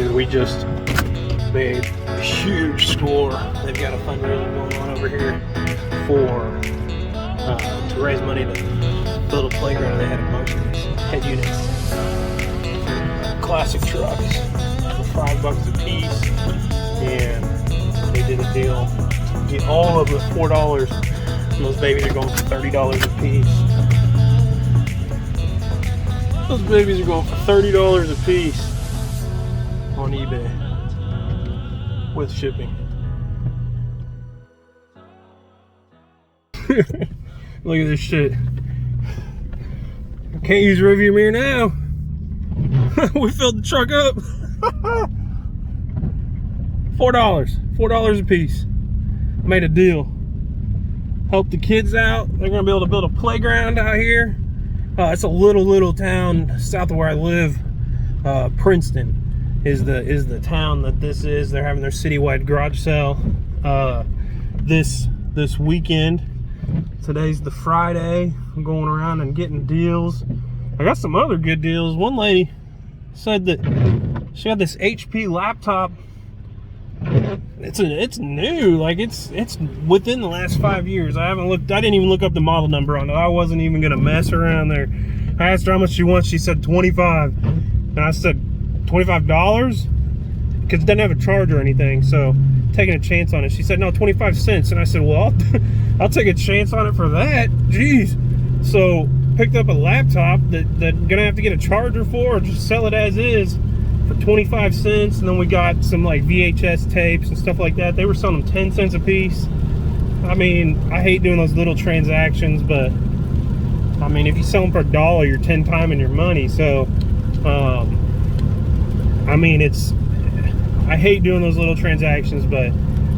and we just made a huge score. They've got a fundraiser going on over here for to raise money to build a playground. They had a bunch of these head units, classic trucks for $5 a piece, and they did a deal to get all of them at $4, and those babies are going for $30 a piece. Those babies are going for $30 a piece on eBay with shipping. Look at this shit. I can't use rearview mirror now. We filled the truck up. $4 a piece. Made a deal. Helped the kids out. They're gonna be able to build a playground out here. It's a little town south of where I live. Princeton is the town that this is. They're having their citywide garage sale this weekend. Today's the Friday. I'm going around and getting deals. I got some other good deals. One lady said that she had this HP laptop. It's new, like it's within the last 5 years. I didn't even look up the model number on it. I wasn't even gonna mess around there. I asked her how much she wants. She said 25, and I said $25 because it doesn't have a charge or anything, so taking a chance on it. She said no, 25 cents, and I said, well, I'll take a chance on it for that. Jeez. So picked up a laptop that gonna have to get a charger for, or just sell it as is for 25 cents. And then we got some like VHS tapes and stuff like that. They were selling them 10 cents a piece. I mean, I hate doing those little transactions, but I mean, if you sell them for $1, you're 10 timing your money. So I mean, I hate doing those little transactions, but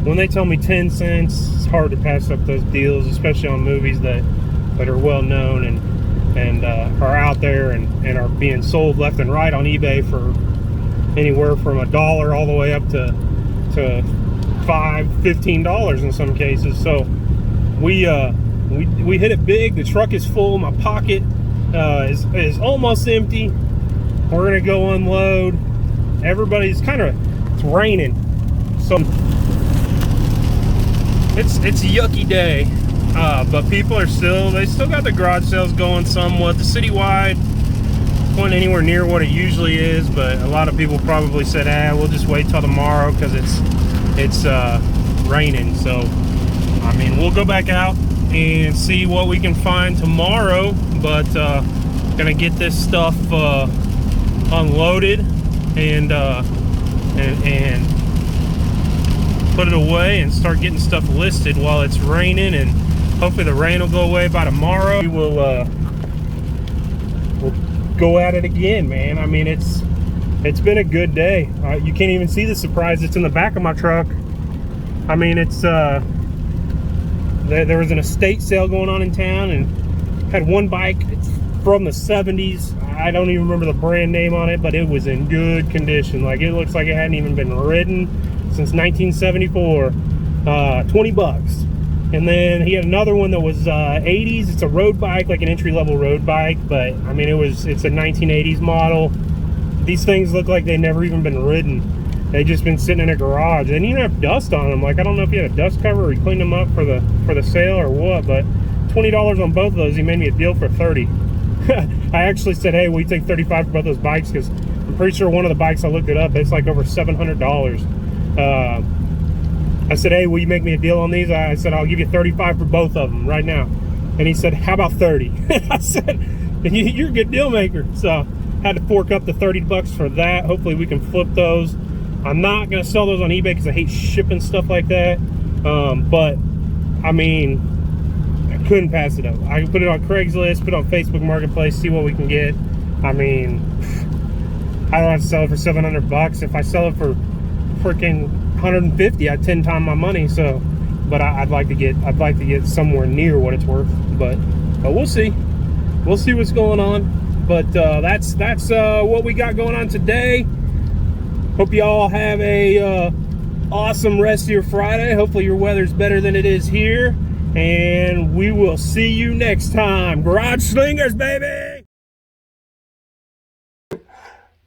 when they tell me 10 cents, it's hard to pass up those deals, especially on movies that are well known and are out there and are being sold left and right on eBay for anywhere from $1 all the way up to $15 in some cases. So we hit it big. The truck is full. My pocket is almost empty. We're gonna go unload. Everybody's it's raining, so it's a yucky day, but people are they still got the garage sales going somewhat. The citywide wasn't anywhere near what it usually is, but a lot of people probably said, we'll just wait till tomorrow because it's raining. So I mean, we'll go back out and see what we can find tomorrow, but gonna get this stuff unloaded and put it away and start getting stuff listed while it's raining, and hopefully the rain will go away by tomorrow. We'll go at it again, man. I mean, it's been a good day. You can't even see the surprise that's in the back of my truck. I mean, it's there was an estate sale going on in town, and had one bike. It's from the 70s. I don't even remember the brand name on it, but it was in good condition. Like, it looks like it hadn't even been ridden since 1974. $20. And then he had another one that was 80s. It's a road bike, like an entry-level road bike, but I mean, it's a 1980s model. These things look like they've never even been ridden. They've just been sitting in a garage. They didn't even have dust on them. Like, I don't know if he had a dust cover or he cleaned them up for the sale or what, but $20 on both of those. He made me a deal for 30. I actually said, hey, will you take 35 for both those bikes? Because I'm pretty sure one of the bikes, I looked it up, it's like over $700. I said, hey, will you make me a deal on these? I said, I'll give you 35 for both of them right now. And he said, how about 30? I said, you're a good deal maker. So had to fork up the $30 for that. Hopefully we can flip those. I'm not gonna sell those on eBay because I hate shipping stuff like that. But I mean, I couldn't pass it up. I can put it on Craigslist, put it on Facebook Marketplace, see what we can get. I mean, I don't have to sell it for $700. If I sell it for freaking 150, I'd 10 times my money. So, but I'd like to get somewhere near what it's worth. But we'll see. We'll see what's going on. But that's what we got going on today. Hope you all have a awesome rest of your Friday. Hopefully your weather's better than it is here. And we will see you next time. Garage Slingers, baby!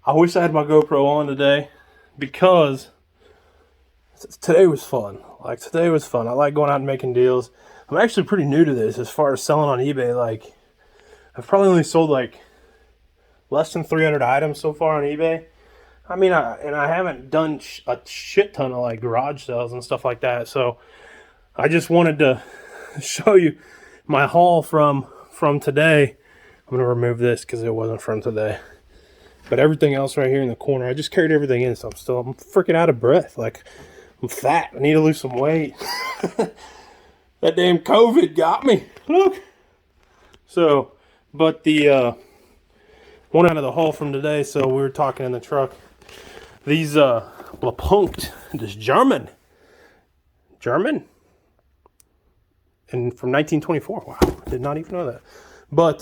I wish I had my GoPro on today. because today was fun. Like, today was fun. I like going out and making deals. I'm actually pretty new to this as far as selling on eBay. Like, I've probably only sold like less than 300 items so far on eBay. I mean, I haven't done a shit ton of like garage sales and stuff like that. So I just wanted to show you my haul from today. I'm going to remove this because it wasn't from today. But everything else right here in the corner, I just carried everything in. So I'm freaking out of breath. Like, I'm fat. I need to lose some weight. That damn COVID got me. Look. So, but the one out of the haul from today. So we were talking in the truck. These LiQWYD, this German, and from 1924. Wow, I did not even know that. But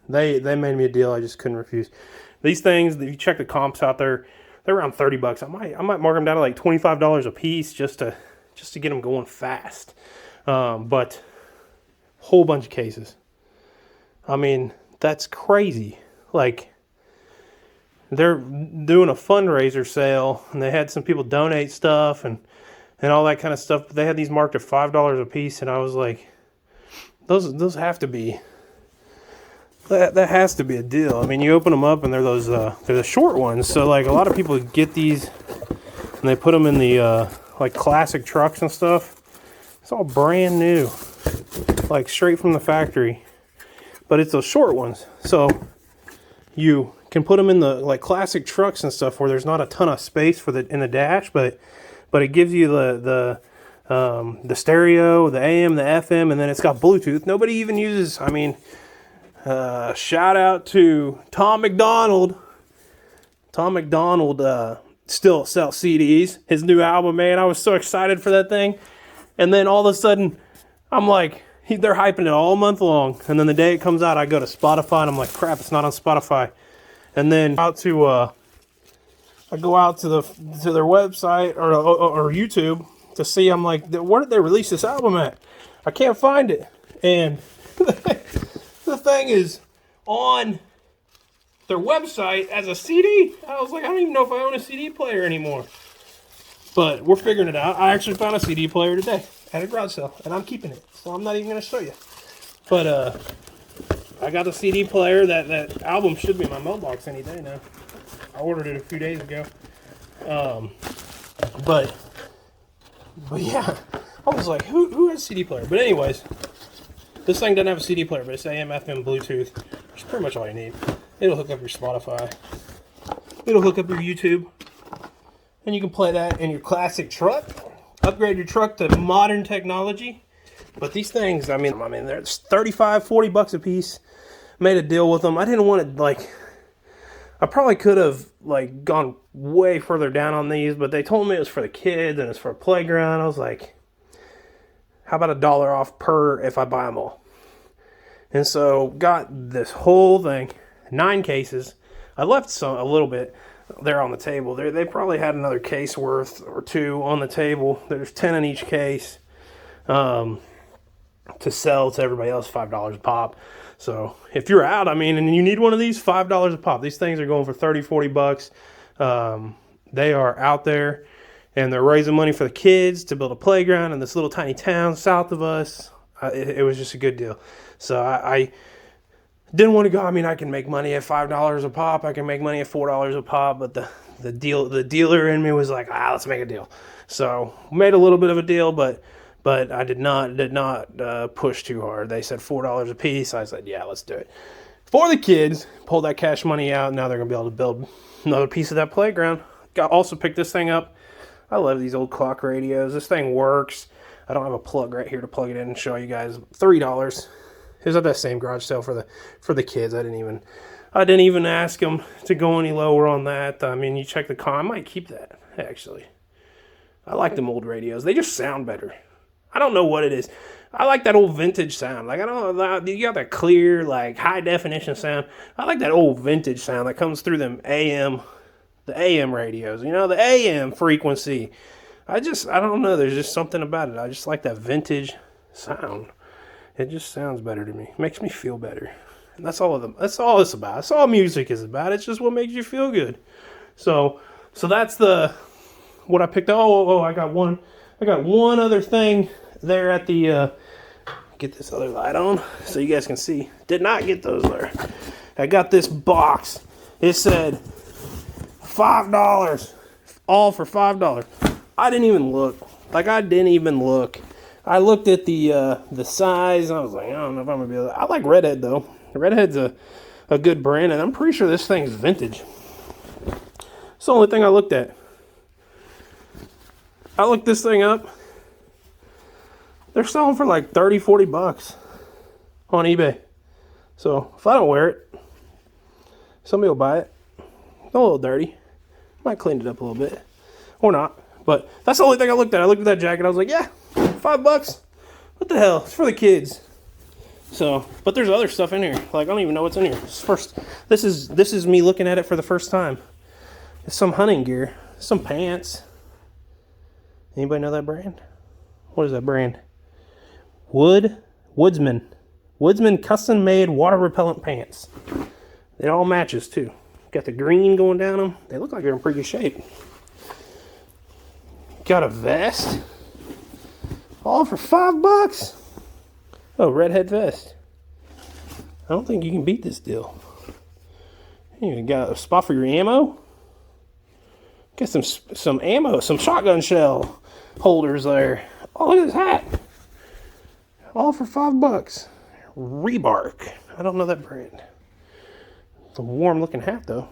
they made me a deal I just couldn't refuse. These things, if you check the comps out there, they're around 30 bucks. I might mark them down to like $25 a piece just to get them going fast. But whole bunch of cases. I mean, that's crazy. Like, they're doing a fundraiser sale, and they had some people donate stuff and all that kind of stuff. But they had these marked at $5 a piece, and I was like, those have to be, that has to be a deal. I mean, you open them up, and they're the short ones. So like, a lot of people get these, and they put them in the like classic trucks and stuff. It's all brand new, like straight from the factory. But it's those short ones, so you can put them in the like classic trucks and stuff where there's not a ton of space for in the dash, but it gives you the stereo, the AM, the FM, and then it's got Bluetooth. Nobody even uses. I mean, shout out to Tom McDonald. Tom McDonald still sells CDs. His new album, man, I was so excited for that thing, and then all of a sudden, I'm like, they're hyping it all month long, and then the day it comes out, I go to Spotify, and I'm like, crap, it's not on Spotify. And then I go out to their website or YouTube to see. I'm like, where did they release this album at? I can't find it. And the thing is on their website as a CD. I was like, I don't even know if I own a CD player anymore. But we're figuring it out. I actually found a CD player today at a garage sale, and I'm keeping it. So I'm not even going to show you. But I got a CD player. That album should be in my mailbox any day now. I ordered it a few days ago. But yeah, I was like, who has a CD player? But anyways, this thing doesn't have a CD player, but it's AM, FM, Bluetooth, which is pretty much all you need. It'll hook up your Spotify. It'll hook up your YouTube. And you can play that in your classic truck. Upgrade your truck to modern technology. But these things, I mean, they're 35, 40 bucks a piece. Made a deal with them. I didn't want to, like, I probably could have, like, gone way further down on these, but they told me it was for the kids and it's for a playground. I was like, how about $1 off per if I buy them all? And so got this whole thing, 9 cases. I left a little bit there on the table. They probably had another case worth or 2 on the table. There's 10 in each case. To sell to everybody else, $5 a pop. So if you're out, I mean, and you need one of these, $5 a pop. These things are going for 30, 40 bucks. They are out there, and they're raising money for the kids to build a playground in this little tiny town south of us. It was just a good deal. So I didn't want to go. I mean, I can make money at $5 a pop. I can make money at $4 a pop. But the dealer in me was like, let's make a deal. So made a little bit of a deal, but I did not push too hard. They said $4 a piece. I said, yeah, let's do it. For the kids, pulled that cash money out. Now they're going to be able to build another piece of that playground. Also picked this thing up. I love these old clock radios. This thing works. I don't have a plug right here to plug it in and show you guys. $3. It was at that same garage sale for the kids. I didn't even ask them to go any lower on that. I mean, you check the car. I might keep that, actually. I like them old radios. They just sound better. I don't know what it is. I like that old vintage sound. Like, I don't know, you got that clear, like, high definition sound. I like that old vintage sound that comes through the AM radios, the AM frequency. I don't know, there's just something about it. I just like that vintage sound. It just sounds better to me. It makes me feel better. And that's all it's about. That's all music is about. It's just what makes you feel good. So So that's what I picked. Oh, I got one other thing there at the get this other light on so you guys can see. Did not get those there. I got this box. It said $5, all for $5. I didn't even look. I looked at the size. And I was like, I don't know if I'm gonna be able to. I like Redhead though. Redhead's a good brand, and I'm pretty sure this thing's vintage. It's the only thing I looked at. I looked this thing up. They're selling for like 30, 40 bucks on eBay. So if I don't wear it, somebody will buy it. It's a little dirty. Might clean it up a little bit. Or not. But that's the only thing I looked at. I looked at that jacket. I was like, yeah, $5. What the hell? It's for the kids. So, but there's other stuff in here. Like, I don't even know what's in here. This is me looking at it for the first time. It's some hunting gear. Some pants. Anybody know that brand? What is that brand? Woodsman custom made water repellent pants. It all matches too. Got the green going down them. They look like they're in pretty good shape. Got a vest. All for $5. Oh, Redhead vest. I don't think you can beat this deal. You got a spot for your ammo. Got some ammo, some shotgun shell holders there. Oh, look at this hat. All for $5. Rebark. I don't know that brand. It's a warm looking hat though.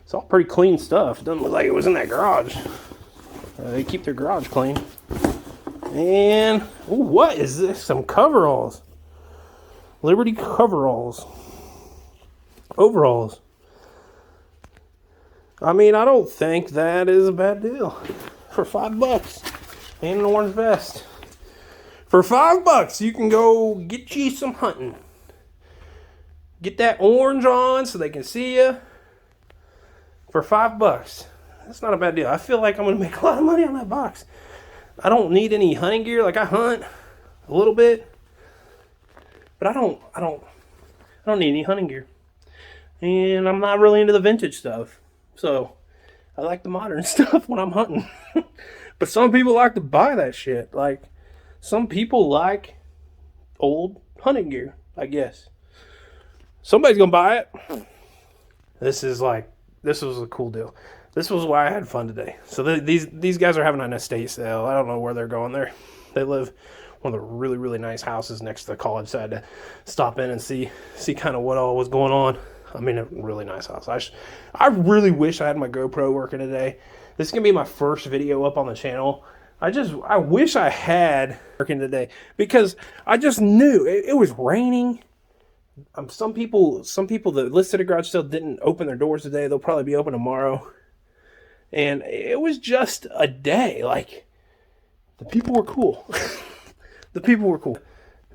It's all pretty clean stuff. It doesn't look like it was in that garage. They keep their garage clean. And ooh, what is this? Some coveralls. Liberty coveralls. Overalls. I mean, I don't think that is a bad deal. For $5. And an orange vest. For $5, you can go get you some hunting. Get that orange on so they can see you. For $5. That's not a bad deal. I feel like I'm going to make a lot of money on that box. I don't need any hunting gear. Like, I hunt a little bit. But I don't need any hunting gear. And I'm not really into the vintage stuff. So, I like the modern stuff when I'm hunting. But some people like to buy that shit. Like, some people like old hunting gear, I guess. Somebody's gonna buy it. This was a cool deal. This was why I had fun today. So these guys are having an estate sale. I don't know where they're going there. They live one of the really, really nice houses next to the college. So I had to stop in and see kind of what all was going on. I mean, a really nice house. I really wish I had my GoPro working today. This is gonna be my first video up on the channel. I wish I had working today because I just knew it was raining. Some people that listed a garage sale didn't open their doors today. They'll probably be open tomorrow. And it was just a day. Like, the people were cool. The people were cool.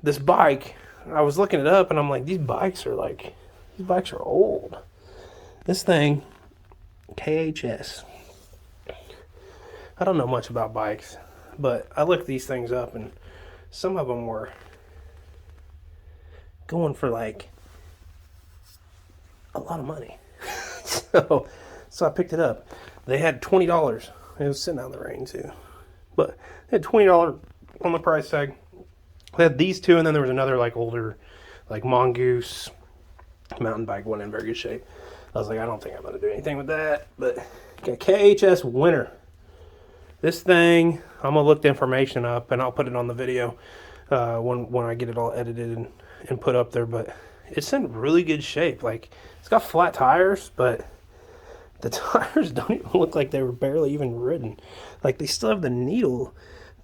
This bike, I was looking it up and I'm like, these bikes are old. This thing, KHS. I don't know much about bikes, but I looked these things up and some of them were going for like a lot of money. So I picked it up. They had $20. It was sitting out in the rain too. But they had $20 on the price tag. They had these two, and then there was another like older, like Mongoose mountain bike, one in very good shape. I was like, I don't think I'm going to do anything with that. But got KHS Winter. This thing, I'm going to look the information up, and I'll put it on the video when I get it all edited and put up there. But it's in really good shape. Like, it's got flat tires, but the tires don't even look like they were barely even ridden. Like, they still have the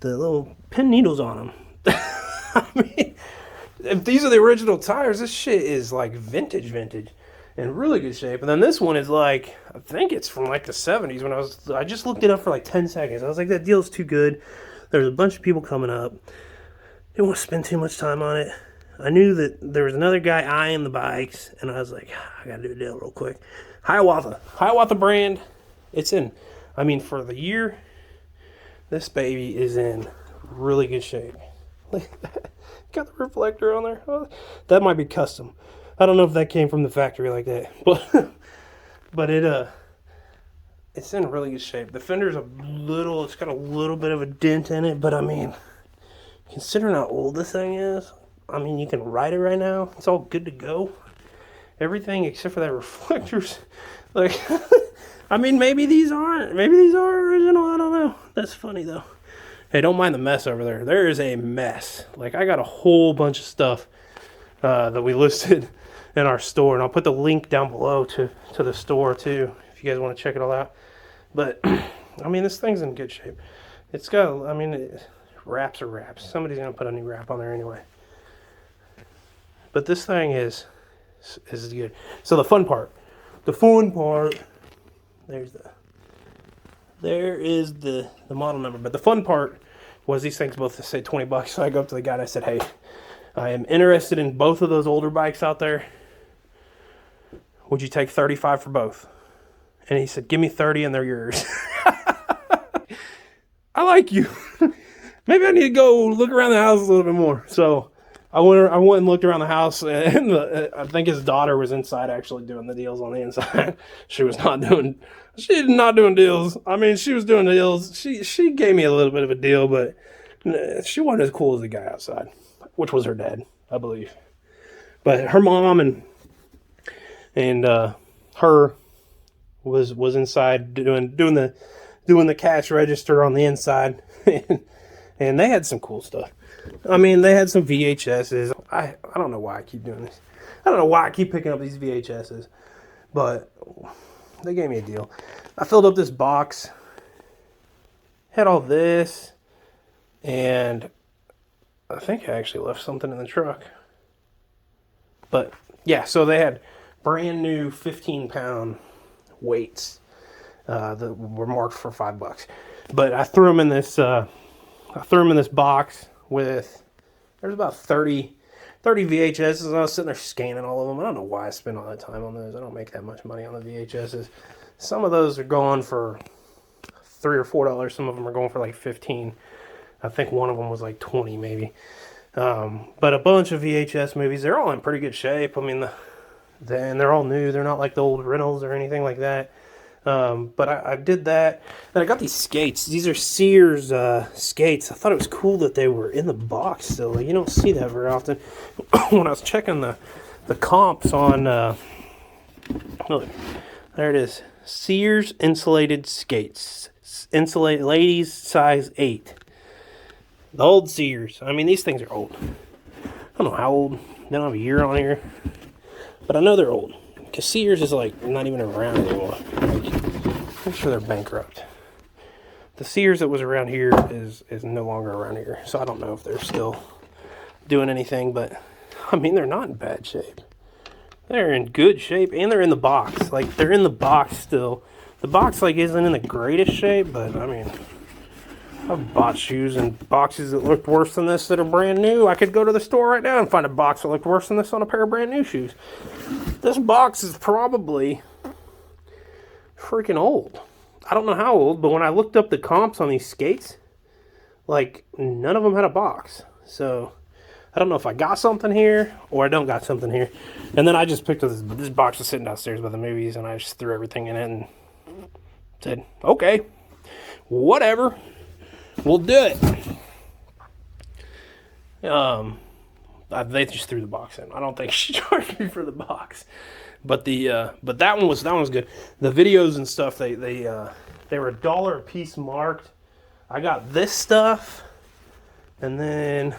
little pin needles on them. I mean, if these are the original tires, this shit is like vintage in really good shape. And then this one is like, I think it's from like the 70s when I just looked it up for like 10 seconds. I was like, that deal's too good. There's a bunch of people coming up. Didn't want to spend too much time on it. I knew that there was another guy eyeing the bikes, and I was like, I gotta do a deal real quick. Hiawatha brand. It's in, I mean, for the year, this baby is in really good shape. Look at that. Got the reflector on there. Oh, that might be custom. I don't know if that came from the factory like that, but it it's in really good shape. The fender's it's got a little bit of a dent in it, but I mean, considering how old this thing is, I mean, you can ride it right now. It's all good to go. Everything except for that reflectors. Like, I mean, maybe these are original. I don't know. That's funny though. Hey, don't mind the mess over there. There is a mess. Like, I got a whole bunch of stuff that we listed in our store, and I'll put the link down below to the store too, if you guys want to check it all out. But I mean, this thing's in good shape. It's got, I mean, wraps are wraps. Somebody's gonna put a new wrap on there anyway. But this thing is good. So the fun part, there is the model number. But the fun part was these things both say 20 bucks. So I go up to the guy and I said, hey, I am interested in both of those older bikes out there. Would you take 35 for both? And he said, give me 30 and they're yours. I like you. Maybe I need to go look around the house a little bit more. So I went and looked around the house, and I think his daughter was inside actually doing the deals on the inside. She did not doing deals. I mean, she was doing deals. She gave me a little bit of a deal, but she wasn't as cool as the guy outside, which was her dad, I believe. But her mom and her was inside doing the cash register on the inside, and they had some cool stuff. I mean, they had some VHSs. I don't know why I keep doing this. I don't know why I keep picking up these VHSs, but they gave me a deal. I filled up this box, had all this, and I think I actually left something in the truck. But yeah, so they had brand new 15-pound weights that were marked for $5. But I threw them in this box with, there's about 30 VHSs, and I was sitting there scanning all of them. I don't know why I spend all that time on those. I don't make that much money on the VHSs. Some of those are going for $3 or $4. Some of them are going for like 15. I think one of them was like 20 maybe. But a bunch of VHS movies, they're all in pretty good shape. I mean, they're all new. They're not like the old rentals or anything like that. But I did that. Then I got these skates. These are Sears skates. I thought it was cool that they were in the box still. Like, you don't see that very often. When I was checking the comps on, look, there it is. Sears insulated skates. Insulated, ladies, size 8. The old Sears. I mean, these things are old. I don't know how old. They don't have a year on here. But I know they're old. Because Sears is like not even around anymore. I'm sure they're bankrupt. The Sears that was around here is no longer around here. So I don't know if they're still doing anything. But, I mean, they're not in bad shape. They're in good shape. And they're in the box. Like, they're in the box still. The box, like, isn't in the greatest shape. But, I mean, I've bought shoes in boxes that looked worse than this that are brand new. I could go to the store right now and find a box that looked worse than this on a pair of brand new shoes. This box is probably freaking old. I don't know how old, but when I looked up the comps on these skates, like, none of them had a box. So, I don't know if I got something here or I don't got something here. And then I just picked up this box was sitting downstairs by the movies, and I just threw everything in it and said, okay, whatever. We'll do it. They just threw the box in. I don't think she charged me for the box, but that one was good. The videos and stuff they were $1 a piece marked. I got this stuff, and then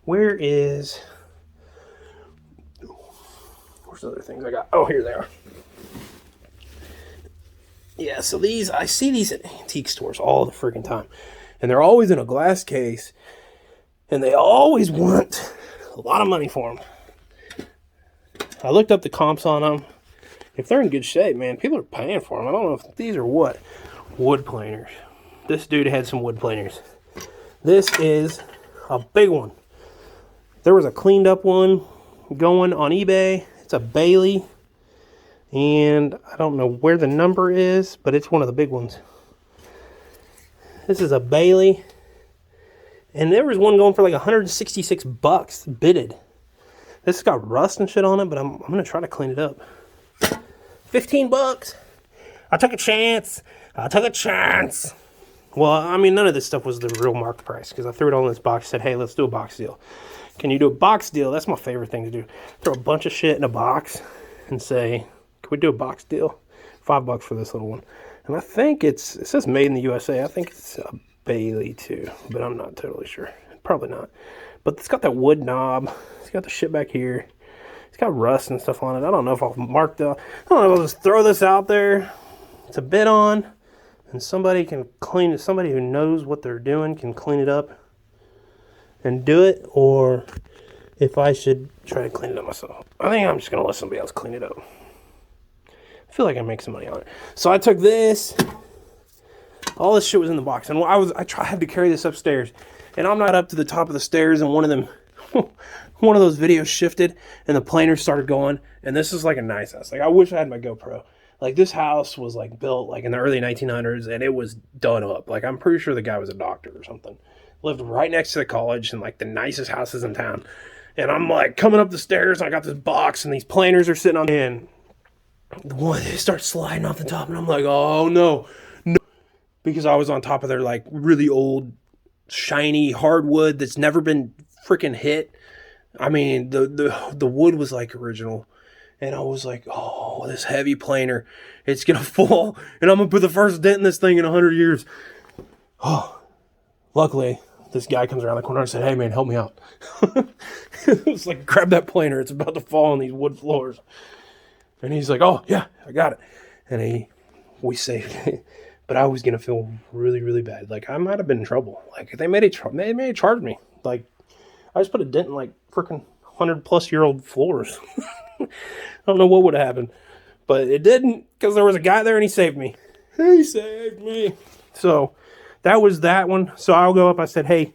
where's the other things I got? Oh, here they are. Yeah, so I see these at antique stores all the freaking time. And they're always in a glass case. And they always want a lot of money for them. I looked up the comps on them. If they're in good shape, man, people are paying for them. I don't know if these are what? Wood planers. This dude had some wood planers. This is a big one. There was a cleaned up one going on eBay. It's a Bailey. And I don't know where the number is, but it's one of the big ones. This is a Bailey. And there was one going for like 166 bucks bidded. This has got rust and shit on it, but I'm going to try to clean it up. 15 bucks. I took a chance. I took a chance. Well, I mean, none of this stuff was the real marked price because I threw it all in this box. Said, hey, let's do a box deal. Can you do a box deal? That's my favorite thing to do. Throw a bunch of shit in a box and say, can we do a box deal? $5 for this little one. And I think it says made in the USA. I think it's a Bailey too, but I'm not totally sure. Probably not. But it's got that wood knob. It's got the shit back here. It's got rust and stuff on it. I don't know if I'll mark the... I don't know if I'll just throw this out there. It's a bid on. And somebody can clean it. Somebody who knows what they're doing can clean it up and do it. Or if I should try to clean it up myself. I think I'm just going to let somebody else clean it up. I feel like I make some money on it. So I took this. All this shit was in the box. And I had to carry this upstairs. And I'm not up to the top of the stairs. And one of those videos shifted. And the planer started going. And this is like a nice house. Like I wish I had my GoPro. Like this house was like built like in the early 1900s. And it was done up. Like I'm pretty sure the guy was a doctor or something. Lived right next to the college. And like the nicest houses in town. And I'm like coming up the stairs. And I got this box. And these planers are sitting on. And the one, they start sliding off the top. And I'm like, oh no. Because I was on top of their like really old, shiny hardwood that's never been freaking hit. I mean, the wood was like original. And I was like, oh, this heavy planer, it's going to fall. And I'm going to put the first dent in this thing in 100 years. Oh, luckily, this guy comes around the corner and said, hey man, help me out. It was like, grab that planer. It's about to fall on these wood floors. And he's like, oh yeah, I got it. And we saved it. But I was going to feel really, really bad. Like, I might have been in trouble. Like, they may have charged me. Like, I just put a dent in, like, freaking 100-plus-year-old floors. I don't know what would have happened. But it didn't, because there was a guy there and he saved me. He saved me. So, that was that one. So, I'll go up. I said, hey,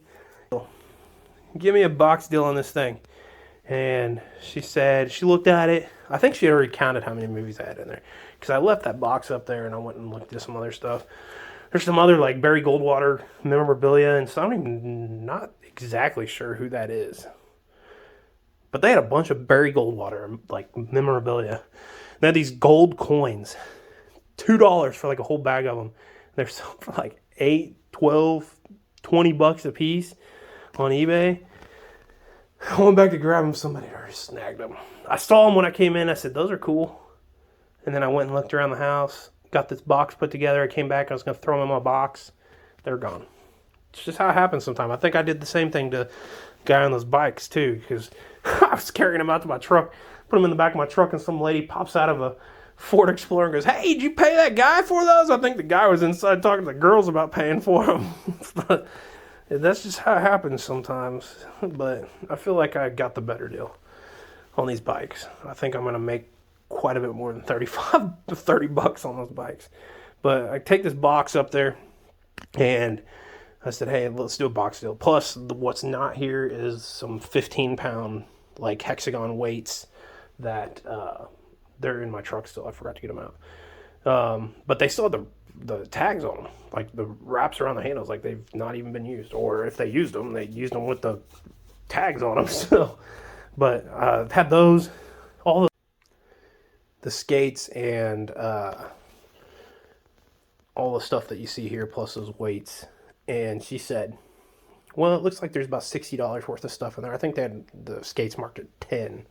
give me a box deal on this thing. And she said, she looked at it. I think she had already counted how many movies I had in there. Because I left that box up there and I went and looked at some other stuff. There's some other like Barry Goldwater memorabilia and so I'm not exactly sure who that is. But they had a bunch of Barry Goldwater like memorabilia. They had these gold coins. $2 for like a whole bag of them. They're sold for like $8, $12, $20 a piece on eBay. I went back to grab them. Somebody already snagged them. I saw them when I came in. I said, those are cool. And then I went and looked around the house. Got this box put together. I came back. I was going to throw them in my box. They're gone. It's just how it happens sometimes. I think I did the same thing to the guy on those bikes too. Because I was carrying them out to my truck. Put them in the back of my truck. And some lady pops out of a Ford Explorer and goes, hey, did you pay that guy for those? I think the guy was inside talking to the girls about paying for them. But that's just how it happens sometimes. But I feel like I got the better deal on these bikes. I think I'm going to make quite a bit more than $35 to $30 on those bikes. But I take this box up there and I said, hey, let's do a box deal. Plus, what's not here is some 15-pound like hexagon weights that they're in my truck still. I forgot to get them out. But they still have the tags on them, like the wraps around the handles, like they've not even been used. Or if they used them, they used them with the tags on them still. But had those, all the skates and all the stuff that you see here, plus those weights. And she said, well, it looks like there's about $60 worth of stuff in there. I think they had the skates marked at 10.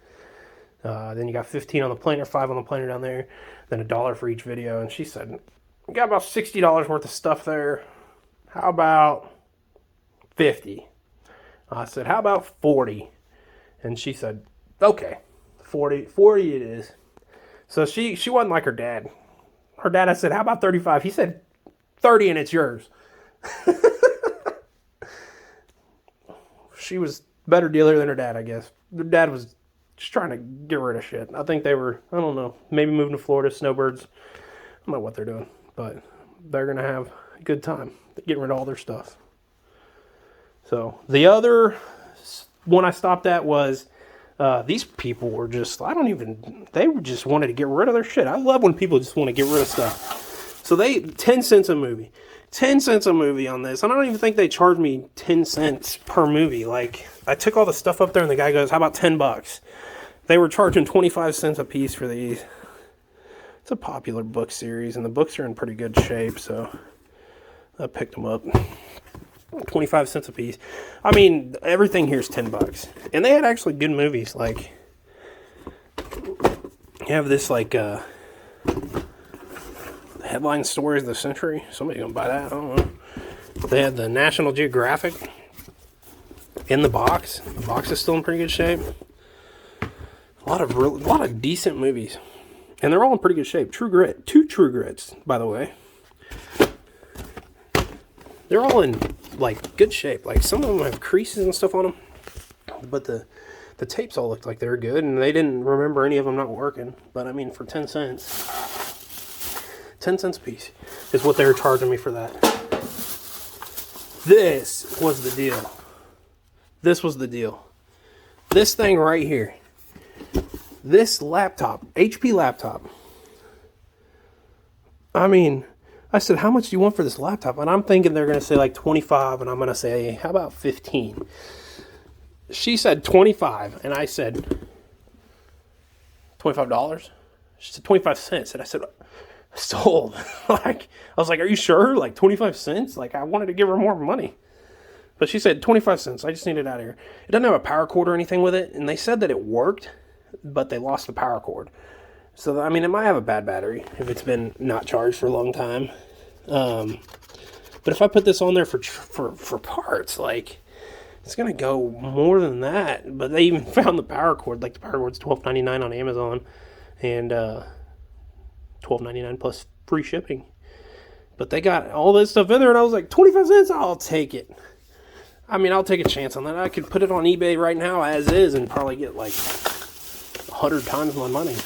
Then you got 15 on the planer, 5 on the planer down there, then $1 for each video. And she said, we got about $60 worth of stuff there. How about 50? I said, how about 40? And she said, okay, 40 it is. So she wasn't like her dad. Her dad, I said, how about 35? He said, 30 and it's yours. She was a better dealer than her dad, I guess. Her dad was just trying to get rid of shit. I think they were, I don't know, maybe moving to Florida, snowbirds. I don't know what they're doing, but they're going to have a good time getting rid of all their stuff. So the other one I stopped at was these people were just, they just wanted to get rid of their shit. I love when people just want to get rid of stuff. So 10 cents a movie. 10 cents a movie on this. And I don't even think they charged me 10 cents per movie. Like, I took all the stuff up there and the guy goes, how about $10? They were charging 25 cents a piece for these. It's a popular book series, and the books are in pretty good shape, so I picked them up. 25 cents a piece. I mean, everything here is $10. And they had actually good movies. Like, you have this, like, headline stories of the century. Somebody's gonna buy that. I don't know. They had the National Geographic in the box. The box is still in pretty good shape. A lot of decent movies, and they're all in pretty good shape. True Grit, 2 True Grits, by the way. They're all in like good shape. Like, some of them have creases and stuff on them, but the tapes all looked like they were good, and they didn't remember any of them not working. But I mean, for 10 cents, 10 cents a piece is what they were charging me for that. This was the deal. This was the deal. This thing right here. This laptop, HP laptop. I mean, I said, how much do you want for this laptop? And I'm thinking they're going to say like 25, and I'm going to say, how about 15? She said 25, and I said, $25? She said 25 cents, and I said, sold. Like, I was like, are you sure? Like, 25 cents? Like, I wanted to give her more money. But she said 25 cents. I just need it out of here. It doesn't have a power cord or anything with it, and they said that it worked, but they lost the power cord. So, I mean, it might have a bad battery if it's been not charged for a long time. But if I put this on there for parts, like, it's going to go more than that. But they even found the power cord. Like, the power cord's $12.99 on Amazon, and $12.99 plus free shipping. But they got all this stuff in there, and I was like, 25 cents? I'll take it. I mean, I'll take a chance on that. I could put it on eBay right now as is and probably get like 100 times my money.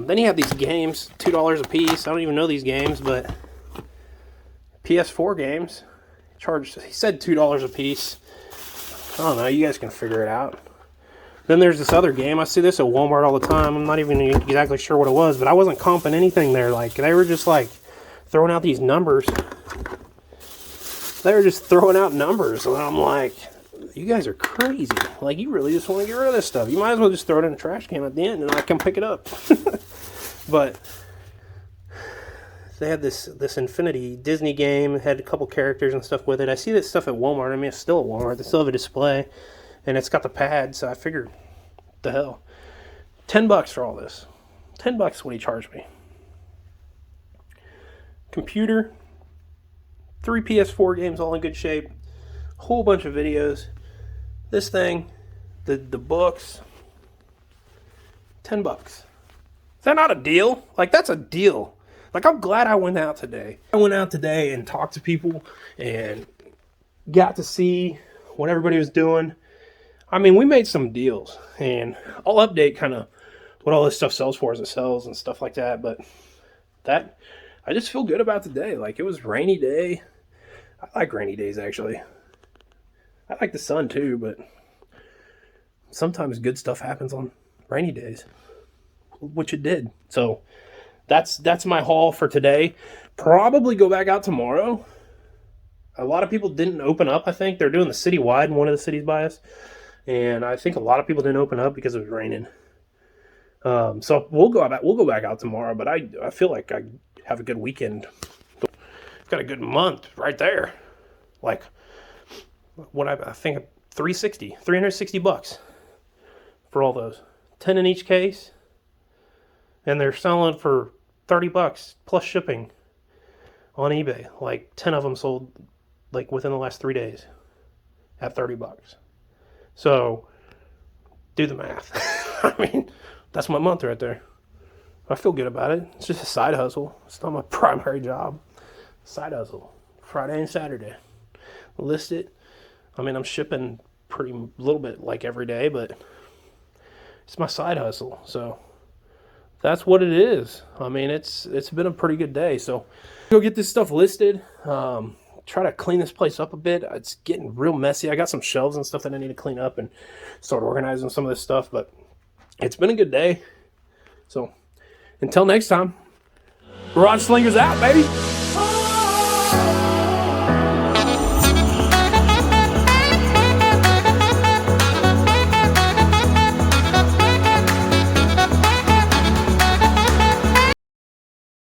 Then you have these games, $2 a piece. I don't even know these games, but PS4 games charged. He said $2 a piece. I don't know. You guys can figure it out. Then there's this other game. I see this at Walmart all the time. I'm not even exactly sure what it was, but I wasn't comping anything there. Like, they were just like throwing out these numbers. They were just throwing out numbers, and I'm like, you guys are crazy. Like, you really just want to get rid of this stuff. You might as well just throw it in a trash can at the end, and I can pick it up. But they had this Infinity Disney game. It had a couple characters and stuff with it. I see this stuff at Walmart. I mean, it's still at Walmart. They still have a display, and it's got the pad, so I figured, what the hell. $10 for all this. $10 is what he charged me. Computer. 3 PS4 games, all in good shape. Whole bunch of videos. This thing, the books, $10. Is that not a deal? Like, that's a deal. Like, I'm glad I went out today. I went out today and talked to people and got to see what everybody was doing. I mean, we made some deals, and I'll update kind of what all this stuff sells for as it sells and stuff like that. But that, I just feel good about today. Like, it was a rainy day. I like rainy days, actually. I like the sun too, but sometimes good stuff happens on rainy days, which it did. So that's my haul for today. Probably go back out tomorrow. A lot of people didn't open up, I think. They're doing the citywide in one of the cities by us. And I think a lot of people didn't open up because it was raining. So we'll go back out tomorrow, but I feel like I have a good weekend. Got a good month right there. Like, what I think $360 for all those. 10 in each case. And they're selling for $30 plus shipping on eBay. Like, 10 of them sold like within the last 3 days at $30. So do the math. I mean, that's my month right there. I feel good about it. It's just a side hustle. It's not my primary job. Side hustle. Friday and Saturday. List it. I mean, I'm shipping pretty little bit like every day, but it's my side hustle. So that's what it is. I mean, it's been a pretty good day. So go get this stuff listed. Try to clean this place up a bit. It's getting real messy. I got some shelves and stuff that I need to clean up and start organizing some of this stuff, but it's been a good day. So until next time, Garage Slingers out, baby.